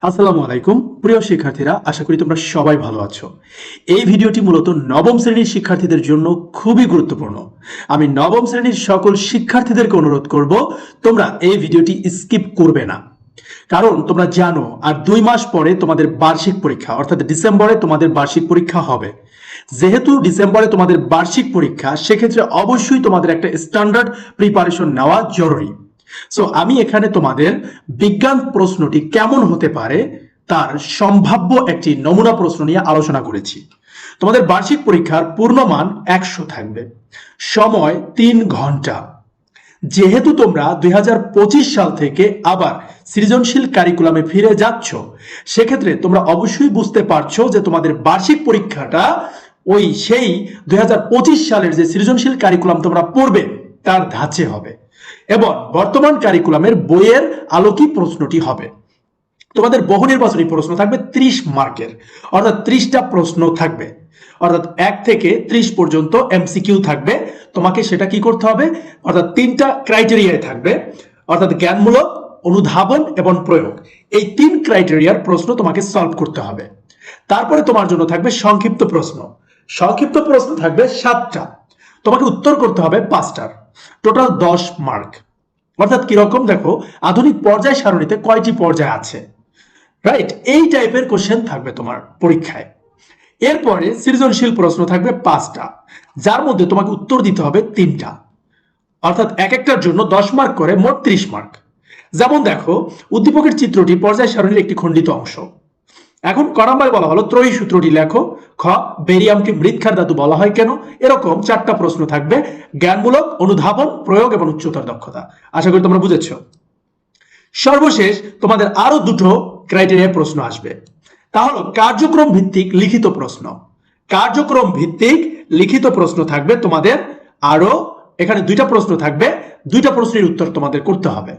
আসসালামু আলাইকুম প্রিয় শিক্ষার্থীরা, আশা করি তোমরা সবাই ভালো আছো। এই ভিডিওটি মূলত নবম শ্রেণীর শিক্ষার্থীদের জন্য খুবই গুরুত্বপূর্ণ। আমি নবম শ্রেণীর সকল শিক্ষার্থীদেরকে অনুরোধ করব তোমরা এই ভিডিওটি স্কিপ করবে না, কারণ তোমরা জানো আর 2 মাস পরে তোমাদের বার্ষিক পরীক্ষা অর্থাৎ ডিসেম্বরে তোমাদের বার্ষিক পরীক্ষা হবে। যেহেতু ডিসেম্বরে তোমাদের বার্ষিক পরীক্ষা, সেক্ষেত্রে অবশ্যই তোমাদের একটা স্ট্যান্ডার্ড প্রিপারেশন নেওয়া জরুরি। সো আমি এখানে তোমাদের বিজ্ঞান প্রশ্নটি কেমন হতে পারে তার সম্ভাব্য একটি নমুনা প্রশ্ন নিয়ে আলোচনা করেছি। তোমাদের বার্ষিক পরীক্ষার পূর্ণমান 100 থাকবে, সময় 3 ঘন্টা। যেহেতু তোমরা 2025 সাল থেকে আবার সৃজনশীল কারিকুলামে ফিরে যাচ্ছ, সেক্ষেত্রে তোমরা অবশ্যই বুঝতে পারছো যে তোমাদের বার্ষিক পরীক্ষাটা সেই 2025 সালের যে সৃজনশীল কারিকুলাম তোমরা পড়বে তার ধাঁচে হবে এবং বর্তমান কারিকুলামের বইয়ের আলোকী প্রশ্নটি হবে। তোমাদের বহু নির্বাচনী প্রশ্ন থাকবে 30 মার্কের, অর্থাৎ 30টা প্রশ্ন থাকবে, অর্থাৎ 1 থেকে 30 পর্যন্ত এমসিকিউ থাকবে। তোমাকে সেটা কি করতে হবে, অর্থাৎ 3টা ক্রাইটেরিয়ায় থাকবে, অর্থাৎ জ্ঞানমূলক, অনুধাবন এবং প্রয়োগ। এই 3 ক্রাইটেরিয়ার প্রশ্ন তোমাকে সলভ করতে হবে। তারপরে তোমার জন্য থাকবে সংক্ষিপ্ত প্রশ্ন। সংক্ষিপ্ত প্রশ্ন থাকবে 7টা, তোমাকে উত্তর করতে হবে 5টার, টোটাল 10 মার্ক। অর্থাৎ কিরকম, দেখো আধুনিক পর্যায় সারণীতে কয়টি পর্যায় আছে, রাইট? এই টাইপের কোশ্চেন থাকবে তোমার পরীক্ষায়। এরপরে সৃজনশীল প্রশ্ন থাকবে 5টা, যার মধ্যে তোমাকে উত্তর দিতে হবে 3টা, অর্থাৎ এক একটার জন্য 10 মার্ক করে মোট 30 মার্ক। যেমন দেখো, উদ্দীপকের চিত্রটি পর্যায় সারণীর একটি খণ্ডিত অংশ। এখন ক নম্বরে বলা হলো ত্রয়ী সূত্রটি লেখো। খ, বেরিয়ামকে মৃৎক্ষার ধাতু বলা হয় কেন? এরকম 4টা প্রশ্ন থাকবে, জ্ঞানমূলক, অনুধাবন, প্রয়োগ এবং উচ্চতর দক্ষতা। আশা করি তোমরা বুঝেছো। সর্বশেষ তোমাদের আরো 2টো ক্রাইটেরিয়া প্রশ্ন আসবে, তা হলো কার্যক্রম ভিত্তিক লিখিত প্রশ্ন। কার্যক্রম ভিত্তিক লিখিত প্রশ্ন থাকবে তোমাদের আরো, এখানে 2টা প্রশ্ন থাকবে, 2টা প্রশ্নের উত্তর তোমাদের করতে হবে।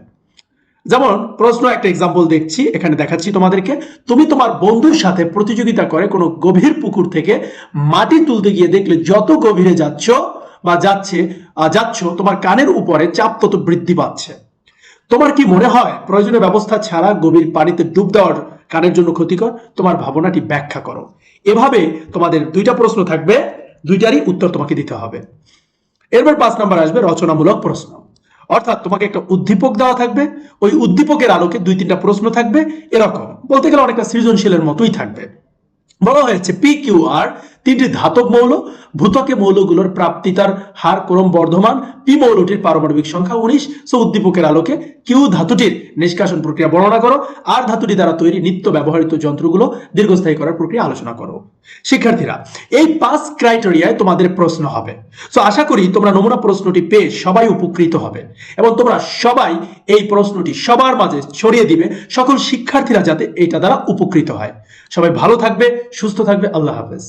যেমন প্রশ্ন, একটা এক্সাম্পল দেখছি, এখানে দেখাচ্ছি তোমাদেরকে। তুমি তোমার বন্ধুর সাথে প্রতিযোগিতা করে কোনো গভীর পুকুর থেকে মাটি তুলতে গিয়ে দেখলে যত গভীরে যাচ্ছ তোমার কানের উপরে চাপ তত বৃদ্ধি পাচ্ছে। তোমার কি মনে হয় প্রয়োজনীয় ব্যবস্থা ছাড়া গভীর পানিতে ডুব দেওয়ার কানের জন্য ক্ষতিকর? তোমার ভাবনাটি ব্যাখ্যা করো। এভাবে তোমাদের 2টা প্রশ্ন থাকবে, 2টারই উত্তর তোমাকে দিতে হবে। এরপর 5 নম্বর আসবে রচনামূলক প্রশ্ন, অর্থাৎ তোমাকে একটা উদ্দীপক দেওয়া থাকবে, ওই উদ্দীপকের আলোকে 2-3টা প্রশ্ন থাকবে। এরকম বলতে গেলে অনেকটা সৃজনশীলের মতোই থাকবে। বলা হয়েছে PQR 3টি ধাতব মৌল, ভূত্বকে মৌলগুলোর প্রাপ্তিতার হার ক্রম বর্ধমান, পি মৌলটির পারমাণবিক সংখ্যা 19। সো উদ্দীপকের আলোকে কিউ ধাতুটির নিষ্কাশন প্রক্রিয়া বর্ণনা করো, আর ধাতুটি দ্বারা তৈরি নিত্য ব্যবহৃত যন্ত্রগুলো দীর্ঘস্থায়ী করার প্রক্রিয়া আলোচনা করো। শিক্ষার্থীরা, এই 5 ক্রাইটেরিয়ায় তোমাদের প্রশ্ন হবে। সো আশা করি তোমরা নমুনা প্রশ্নটি পেয়ে সবাই উপকৃত হবে এবং তোমরা সবাই এই প্রশ্নটি সবার মাঝে ছড়িয়ে দিবে, সকল শিক্ষার্থীরা যাতে এটা দ্বারা উপকৃত হয়। সবাই ভালো থাকবে, সুস্থ থাকবে। আল্লাহ হাফেজ।